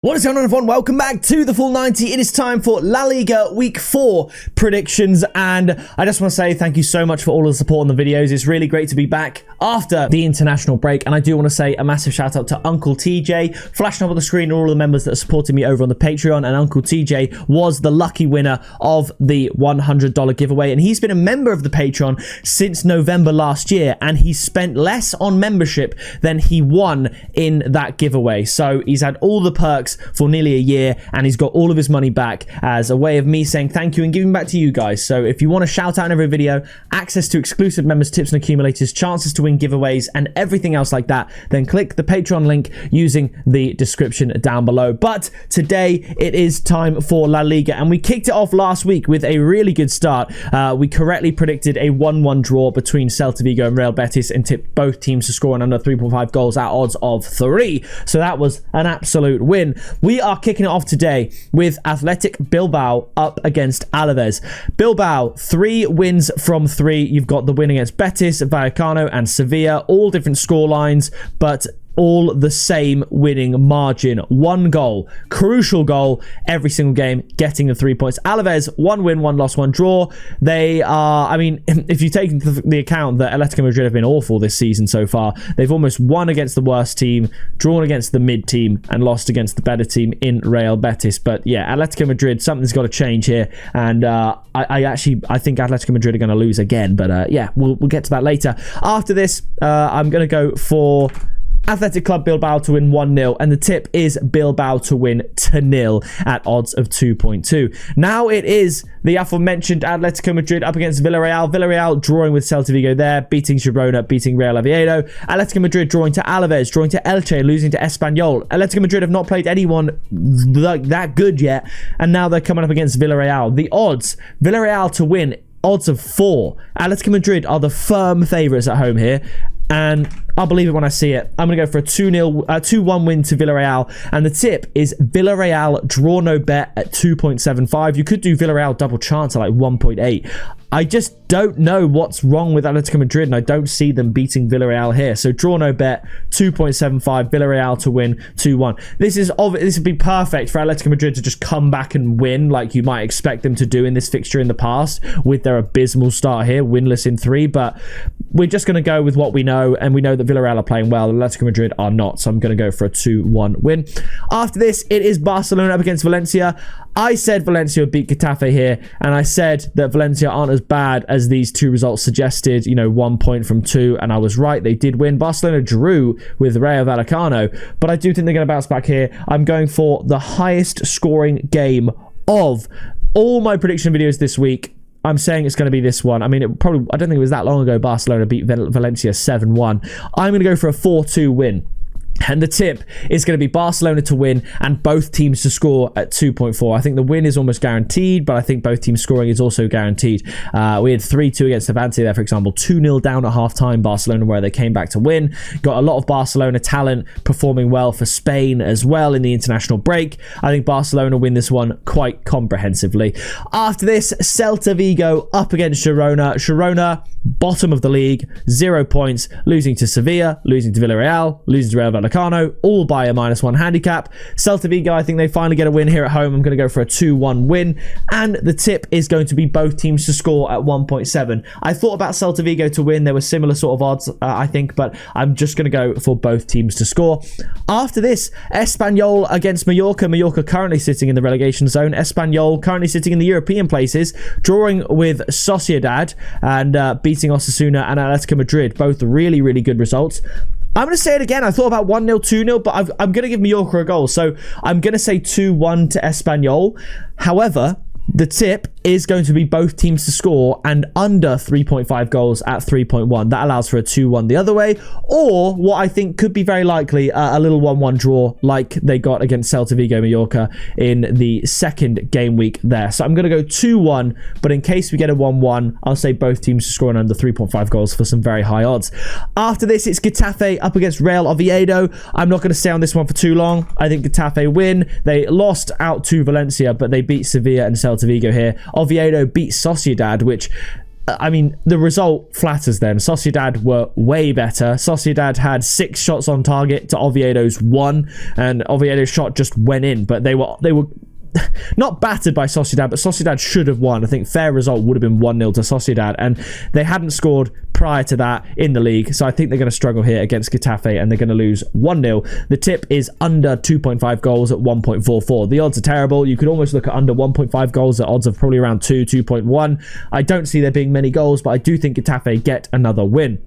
What is going on, everyone? Welcome back to the Full 90. It is time for La Liga Week 4 predictions, and I just want to say thank you so much for all of the support on the videos. It's really great to be back after the international break, and I do want to say a massive shout out to Uncle TJ, flashing up on the screen all of the members that are supporting me over on the Patreon, and Uncle TJ was the lucky winner of the $100 giveaway, and he's been a member of the Patreon since November last year, and he spent less on membership than he won in that giveaway. So he's had all the perks for nearly a year, and he's got all of his money back as a way of me saying thank you and giving back to you guys. So if you want to shout out in every video, access to exclusive members tips and accumulators, chances to win giveaways, and everything else like that, then click the Patreon link using the description down below. But today it is time for La Liga, and we kicked it off last week with a really good start. We correctly predicted a 1-1 draw between Celta Vigo and Real Betis and tipped both teams to score in under 3.5 goals at odds of 3. So that was an absolute win. We are kicking it off today with Athletic Bilbao up against Alaves. Bilbao, 3 wins from 3. You've got the win against Betis, Vallecano and Sevilla, all different score lines, but all the same winning margin. 1 goal, crucial goal every single game, getting the 3 points. Alaves, 1 win, 1 loss, 1 draw. They are, I mean, if you take into the account that Atletico Madrid have been awful this season so far, they've almost won against the worst team, drawn against the mid team, and lost against the better team in Real Betis. But yeah, Atletico Madrid, something's got to change here, and I think Atletico Madrid are going to lose again, but yeah, we'll get to that later. After this, I'm going to go for Athletic Club Bilbao to win 1-0, and the tip is Bilbao to win 2-0 at odds of 2.2. Now it is the aforementioned Atletico Madrid up against Villarreal. Villarreal drawing with Celta Vigo there, beating Girona, beating Real Oviedo. Atletico Madrid drawing to Alaves, drawing to Elche, losing to Espanyol. Atletico Madrid have not played anyone like that good yet, and now they're coming up against Villarreal. The odds, Villarreal to win, odds of 4. Atletico Madrid are the firm favourites at home here, and I'll believe it when I see it. I'm going to go for a 2-1 win to Villarreal, and the tip is Villarreal draw no bet at 2.75. You could do Villarreal double chance at like 1.8. I just don't know what's wrong with Atletico Madrid, and I don't see them beating Villarreal here. So draw no bet, 2.75, Villarreal to win 2-1. This would be perfect for Atletico Madrid to just come back and win like you might expect them to do in this fixture in the past with their abysmal start here, winless in 3. But we're just going to go with what we know, and we know that Villarreal are playing well, Atletico Madrid are not. So I'm going to go for a 2-1 win. After this, it is Barcelona up against Valencia. I said Valencia would beat Getafe here, and I said that Valencia aren't as bad as these 2 results suggested, 1 point from 2, and I was right. They did win. Barcelona drew with Rayo Vallecano, but I do think they're going to bounce back here. I'm going for the highest scoring game of all my prediction videos this week. I'm saying it's going to be this one. I mean, I don't think it was that long ago Barcelona beat Valencia 7-1. I'm going to go for a 4-2 win. And the tip is going to be Barcelona to win and both teams to score at 2.4. I think the win is almost guaranteed, but I think both teams scoring is also guaranteed. We had 3-2 against Levante there, for example. 2-0 down at half-time, Barcelona, where they came back to win. Got a lot of Barcelona talent performing well for Spain as well in the international break. I think Barcelona win this one quite comprehensively. After this, Celta Vigo up against Girona. Girona, bottom of the league, 0 points, losing to Sevilla, losing to Villarreal, losing to Real Vallecano, all by a -1 handicap. Celta Vigo, I think they finally get a win here at home. I'm going to go for a 2-1 win, and the tip is going to be both teams to score at 1.7. I thought about Celta Vigo to win. There were similar sort of odds, I think, but I'm just going to go for both teams to score. After this, Espanyol against Mallorca. Mallorca currently sitting in the relegation zone. Espanyol currently sitting in the European places, drawing with Sociedad and beating Osasuna and Atletico Madrid. Both really, really good results. I'm going to say it again. I thought about 1-0, 2-0, but I'm going to give Mallorca a goal. So I'm going to say 2-1 to Espanyol. However, the tip is going to be both teams to score and under 3.5 goals at 3.1. That allows for a 2-1 the other way, or what I think could be very likely, a little 1-1 draw like they got against Celta Vigo Mallorca in the second game week there. So I'm going to go 2-1, but in case we get a 1-1, I'll say both teams to score and under 3.5 goals for some very high odds. After this, it's Getafe up against Real Oviedo. I'm not going to stay on this one for too long. I think Getafe win. They lost out to Valencia, but they beat Sevilla and Celta Vigo here. Oviedo beat Sociedad, which I mean, the result flatters them. Sociedad were way better. Sociedad had 6 shots on target to Oviedo's 1, and Oviedo's shot just went in, but they were not battered by Sociedad, but Sociedad should have won. I think fair result would have been 1-0 to Sociedad, and they hadn't scored prior to that in the league, so I think they're going to struggle here against Getafe, and they're going to lose 1-0. The tip is under 2.5 goals at 1.44. The odds are terrible. You could almost look at under 1.5 goals at odds of probably around 2.1. I don't see there being many goals, but I do think Getafe get another win.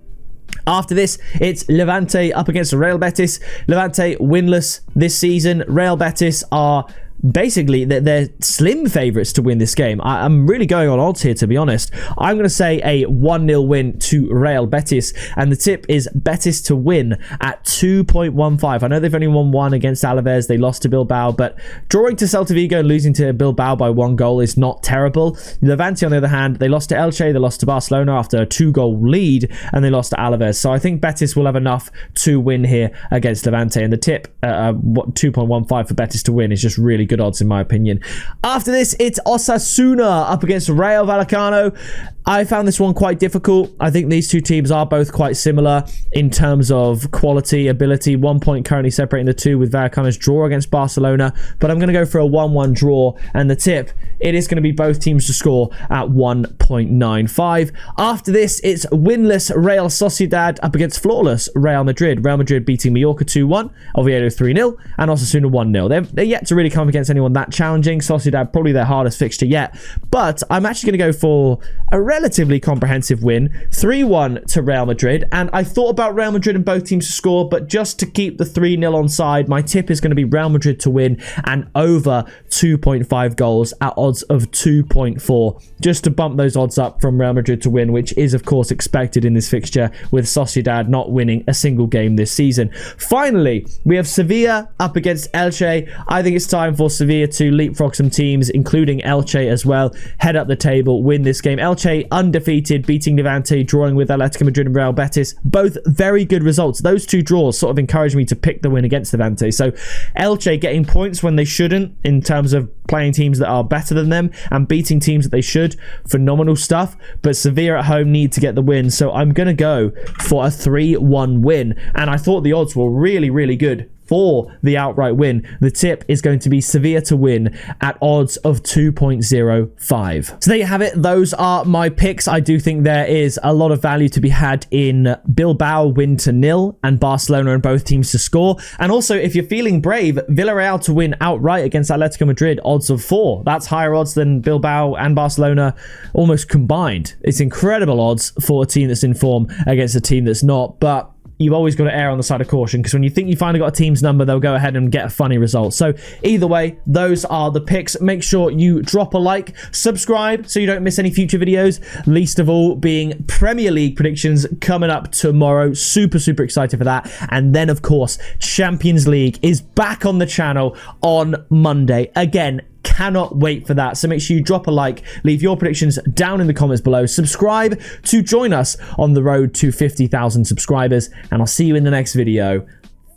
After this, it's Levante up against Real Betis. Levante winless this season. Real Betis are basically, they're slim favourites to win this game. I'm really going on odds here, to be honest. I'm going to say a 1-0 win to Real Betis, and the tip is Betis to win at 2.15. I know they've only won 1 against Alaves. They lost to Bilbao, but drawing to Celta Vigo and losing to Bilbao by 1 goal is not terrible. Levante, on the other hand, they lost to Elche, they lost to Barcelona after a 2-goal lead, and they lost to Alaves. So I think Betis will have enough to win here against Levante, and the tip, 2.15 for Betis to win, is just really good odds in my opinion. After this, it's Osasuna up against Rayo Vallecano. I found this one quite difficult. I think these two teams are both quite similar in terms of quality, ability. 1 point currently separating the two with Vallecano's draw against Barcelona, but I'm going to go for a 1-1 draw, and the tip, it is going to be both teams to score at 1.95. After this, it's winless Real Sociedad up against flawless Real Madrid. Real Madrid beating Mallorca 2-1, Oviedo 3-0, and Osasuna 1-0. They're yet to really come against anyone that challenging. Sociedad, probably their hardest fixture yet, but I'm actually going to go for a relatively comprehensive win, 3-1 to Real Madrid, and I thought about Real Madrid and both teams to score, but just to keep the 3-0 on side, my tip is going to be Real Madrid to win and over 2.5 goals at odds of 2.4, just to bump those odds up from Real Madrid to win, which is of course expected in this fixture with Sociedad not winning a single game this season. Finally, we have Sevilla up against Elche. I think it's time for Sevilla to leapfrog some teams, including Elche as well, head up the table, win this game. Elche undefeated, beating Levante, drawing with Atletico Madrid and Real Betis. Both very good results. Those two draws sort of encouraged me to pick the win against Levante. So Elche getting points when they shouldn't in terms of playing teams that are better than them and beating teams that they should. Phenomenal stuff. But Sevilla at home need to get the win. So I'm going to go for a 3-1 win. And I thought the odds were really, really good for the outright win. The tip is going to be Sevilla to win at odds of 2.05. So there you have it. Those are my picks. I do think there is a lot of value to be had in Bilbao win to 0 and Barcelona and both teams to score. And also, if you're feeling brave, Villarreal to win outright against Atletico Madrid, odds of 4. That's higher odds than Bilbao and Barcelona almost combined. It's incredible odds for a team that's in form against a team that's not, but you've always got to err on the side of caution, because when you think you finally got a team's number, they'll go ahead and get a funny result. So either way, those are the picks. Make sure you drop a like, subscribe so you don't miss any future videos, least of all being Premier League predictions coming up tomorrow. Super, super excited for that. And then, of course, Champions League is back on the channel on Monday. Again, cannot wait for that. So make sure you drop a like, leave your predictions down in the comments below, subscribe to join us on the road to 50,000 subscribers, and I'll see you in the next video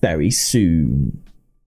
very soon.